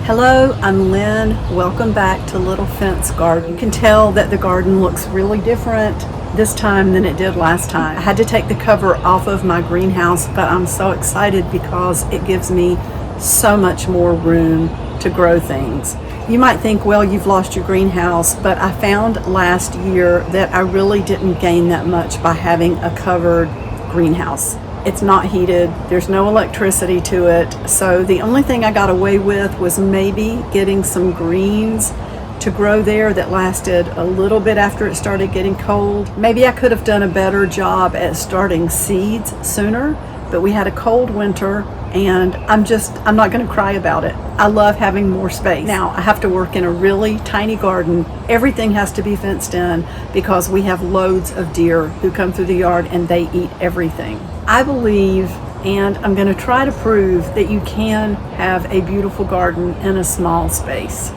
Hello, I'm Lynn. Welcome back to Little Fence Garden. You can tell that the garden looks really different this time than it did last time. I had to take the cover off of my greenhouse, but I'm so excited because it gives me so much more room to grow things. You might think, well, you've lost your greenhouse, but I found last year that I really didn't gain that much by having a covered greenhouse. It's not heated, there's no electricity to it, so the only thing I got away with was maybe getting some greens to grow there that lasted a little bit after it started getting cold. Maybe I could have done a better job at starting seeds sooner, but we had a cold winter and I'm not going to cry about it. I love having more space. Now, I have to work in a really tiny garden. Everything has to be fenced in because we have loads of deer who come through the yard and they eat everything. I believe, and I'm going to try to prove, that you can have a beautiful garden in a small space.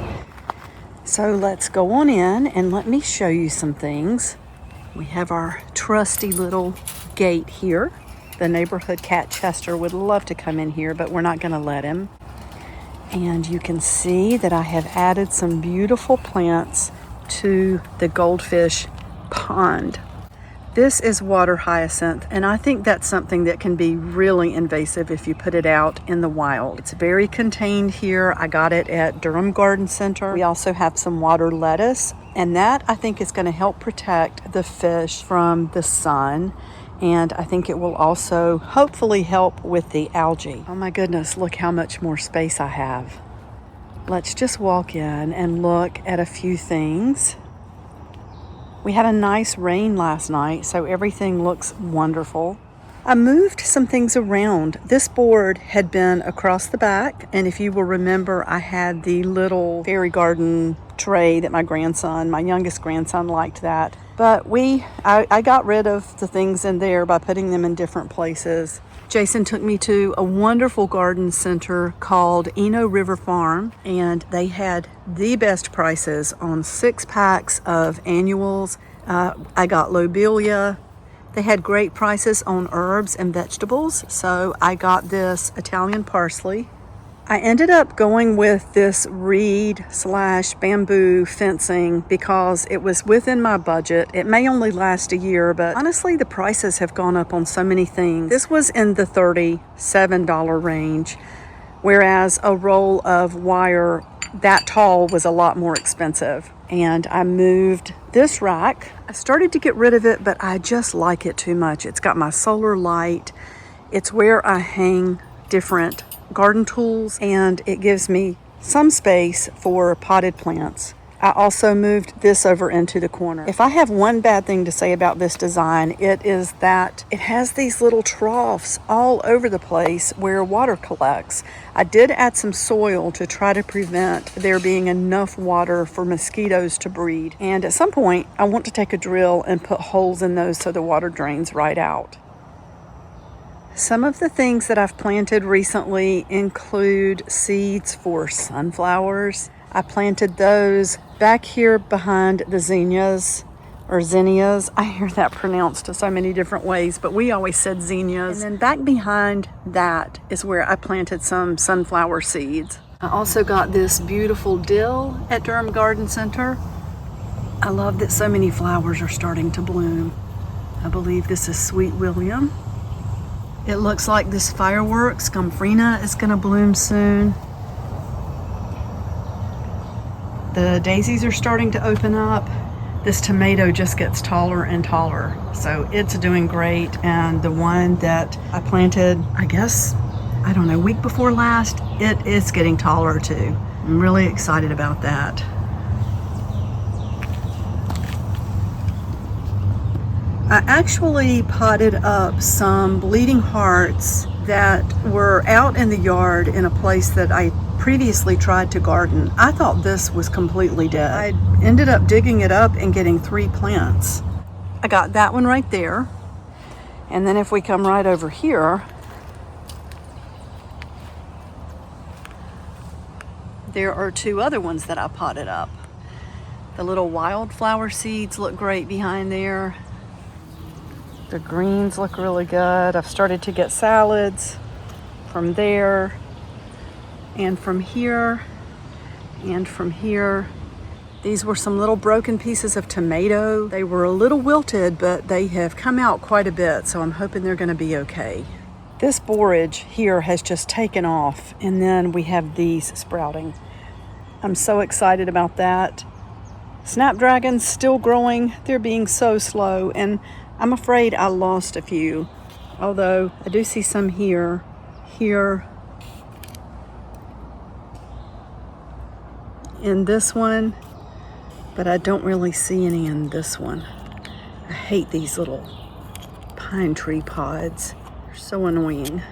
So let's go on in and let me show you some things. We have our trusty little gate here. The neighborhood cat Chester would love to come in here, but we're not going to let him. And you can see that I have added some beautiful plants to the goldfish pond. This is water hyacinth, and I think that's something that can be really invasive if you put it out in the wild. It's very contained here. I got it at Durham Garden Center. We also have some water lettuce, and that I think is going to help protect the fish from the sun. And I think it will also hopefully help with the algae. Oh my goodness, look how much more space I have. Let's just walk in and look at a few things. We had a nice rain last night, so everything looks wonderful. I moved some things around. This board had been across the back, and if you will remember, I had the little fairy garden tray that my youngest grandson liked that. But I got rid of the things in there by putting them in different places. Jason took me to a wonderful garden center called Eno River Farm, and they had the best prices on 6 packs of annuals. I got lobelia. They had great prices on herbs and vegetables, so I got this Italian parsley. I ended up going with this reed/bamboo fencing because it was within my budget. It may only last a year, but honestly, the prices have gone up on so many things. This was in the $37 range, whereas a roll of wire that tall was a lot more expensive. And I moved this rack. I started to get rid of it, but I just like it too much. It's got my solar light. It's where I hang different garden tools, and it gives me some space for potted plants. I also moved this over into the corner. If I have one bad thing to say about this design, it is that it has these little troughs all over the place where water collects. I did add some soil to try to prevent there being enough water for mosquitoes to breed. And at some point, I want to take a drill and put holes in those so the water drains right out. Some of the things that I've planted recently include seeds for sunflowers. I planted those back here behind the zinnias, or zinnias. I hear that pronounced so many different ways, but we always said zinnias. And then back behind that is where I planted some sunflower seeds. I also got this beautiful dill at Durham Garden Center. I love that so many flowers are starting to bloom. I believe this is Sweet William. It looks like this fireworks, Gomphrena, is going to bloom soon. The daisies are starting to open up. This tomato just gets taller and taller, so it's doing great. And the one that I planted, week before last, it is getting taller too. I'm really excited about that. I actually potted up some bleeding hearts that were out in the yard in a place that I previously tried to garden. I thought this was completely dead. I ended up digging it up and getting 3 plants. I got that one right there. And then if we come right over here, there are 2 other ones that I potted up. The little wildflower seeds look great behind there. The greens look really good. I've started to get salads from there and from here. And from here, these were some little broken pieces of tomato. They were a little wilted, but they have come out quite a bit, so I'm hoping they're gonna be okay. This borage here has just taken off, and then we have these sprouting. I'm so excited about that. Snapdragons still growing. They're being so slow, and I'm afraid I lost a few. Although I do see some here, in this one, but I don't really see any in this one. I hate these little pine tree pods. They're so annoying.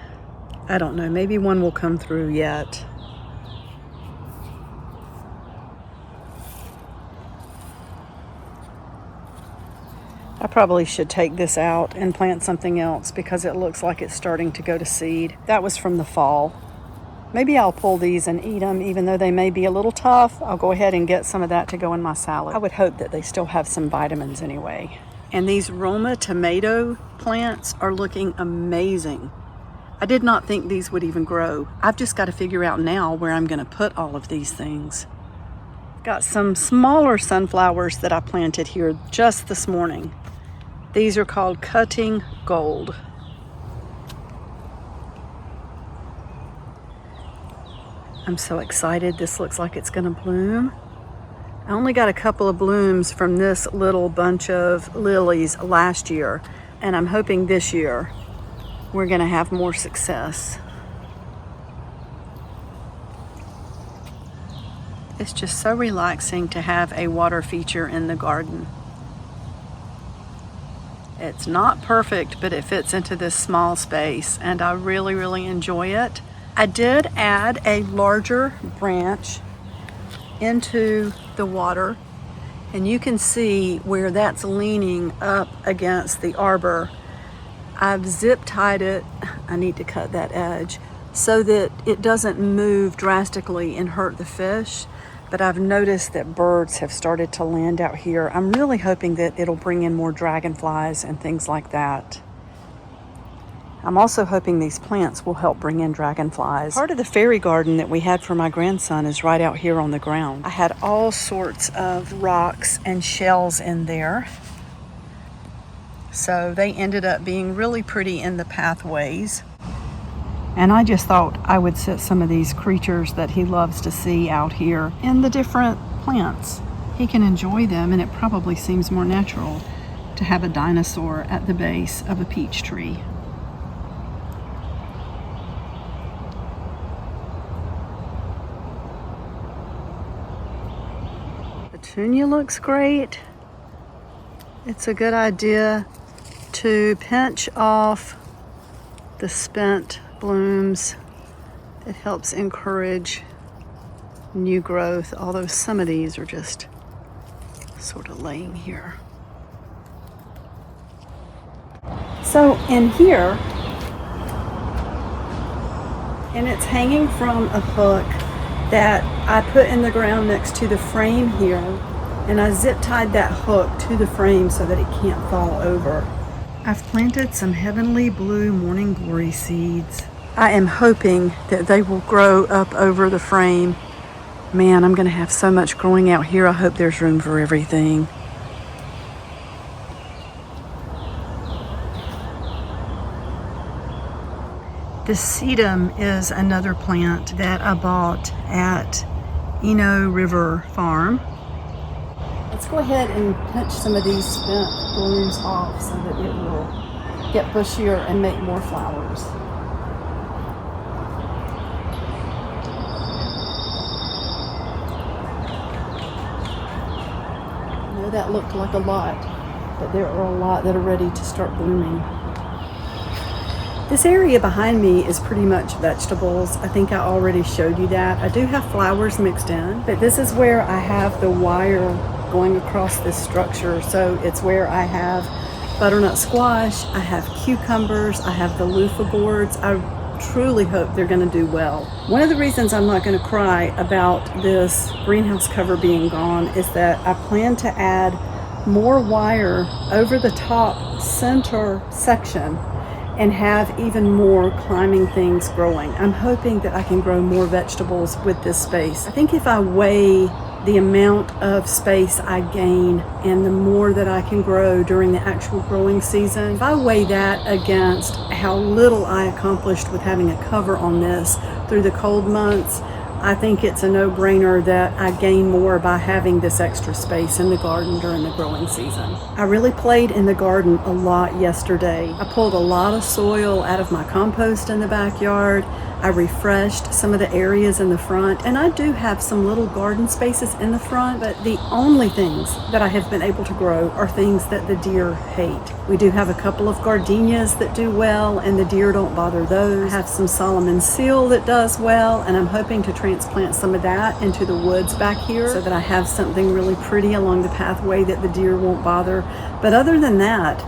I don't know, maybe one will come through yet. I probably should take this out and plant something else because it looks like it's starting to go to seed. That was from the fall. Maybe I'll pull these and eat them, even though they may be a little tough. I'll go ahead and get some of that to go in my salad. I would hope that they still have some vitamins anyway. And these Roma tomato plants are looking amazing. I did not think these would even grow. I've just got to figure out now where I'm going to put all of these things. Got some smaller sunflowers that I planted here just this morning. These are called Cutting Gold. I'm so excited. This looks like it's gonna bloom. I only got a couple of blooms from this little bunch of lilies last year, and I'm hoping this year we're gonna have more success. It's just so relaxing to have a water feature in the garden. It's not perfect, but it fits into this small space, and I really, really enjoy it. I did add a larger branch into the water, and you can see where that's leaning up against the arbor. I've zip tied it, I need to cut that edge, so that it doesn't move drastically and hurt the fish. But I've noticed that birds have started to land out here. I'm really hoping that it'll bring in more dragonflies and things like that. I'm also hoping these plants will help bring in dragonflies. Part of the fairy garden that we had for my grandson is right out here on the ground. I had all sorts of rocks and shells in there. So they ended up being really pretty in the pathways. And I just thought I would set some of these creatures that he loves to see out here in the different plants. He can enjoy them, and it probably seems more natural to have a dinosaur at the base of a peach tree. Petunia looks great. It's a good idea to pinch off the spent blooms. It helps encourage new growth, although some of these are just sort of laying here. So in here, and it's hanging from a hook that I put in the ground next to the frame here, and I zip tied that hook to the frame so that it can't fall over. I've planted some heavenly blue morning glory seeds. I am hoping that they will grow up over the frame. Man, I'm gonna have so much growing out here. I hope there's room for everything. The sedum is another plant that I bought at Eno River Farm. Let's go ahead and pinch some of these spent blooms off so that it will get bushier and make more flowers. I know that looked like a lot, but there are a lot that are ready to start blooming. This area behind me is pretty much vegetables. I think I already showed you that. I do have flowers mixed in, but this is where I have the wire going across this structure. So it's where I have butternut squash, I have cucumbers, I have the loofah gourds. I truly hope they're gonna do well. One of the reasons I'm not gonna cry about this greenhouse cover being gone is that I plan to add more wire over the top center section, and have even more climbing things growing. I'm hoping that I can grow more vegetables with this space. I think if I weigh the amount of space I gain and the more that I can grow during the actual growing season, if I weigh that against how little I accomplished with having a cover on this through the cold months, I think it's a no-brainer that I gain more by having this extra space in the garden during the growing season. I really played in the garden a lot yesterday. I pulled a lot of soil out of my compost in the backyard. I refreshed some of the areas in the front, and I do have some little garden spaces in the front, but the only things that I have been able to grow are things that the deer hate. We do have a couple of gardenias that do well, and the deer don't bother those. I have some Solomon seal that does well, and I'm hoping to transplant some of that into the woods back here so that I have something really pretty along the pathway that the deer won't bother. But other than that,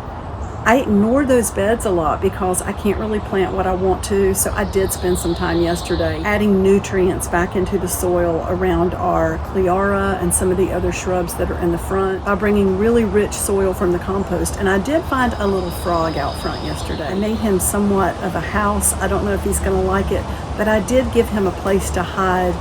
I ignore those beds a lot because I can't really plant what I want to, so I did spend some time yesterday adding nutrients back into the soil around our cleara and some of the other shrubs that are in the front by bringing really rich soil from the compost. And I did find a little frog out front yesterday. I made him somewhat of a house. I don't know if he's going to like it, but I did give him a place to hide.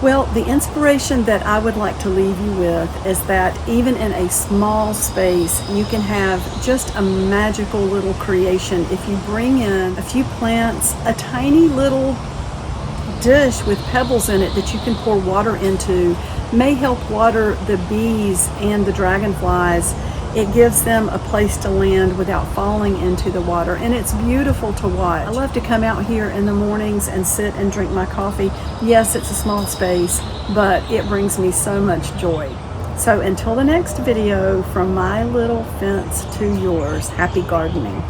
Well, the inspiration that I would like to leave you with is that even in a small space, you can have just a magical little creation if you bring in a few plants, a tiny little dish with pebbles in it that you can pour water into, may help water the bees and the dragonflies. It gives them a place to land without falling into the water, and it's beautiful to watch. I love to come out here in the mornings and sit and drink my coffee. Yes, it's a small space, but it brings me so much joy. So until the next video, from my little fence to yours, happy gardening.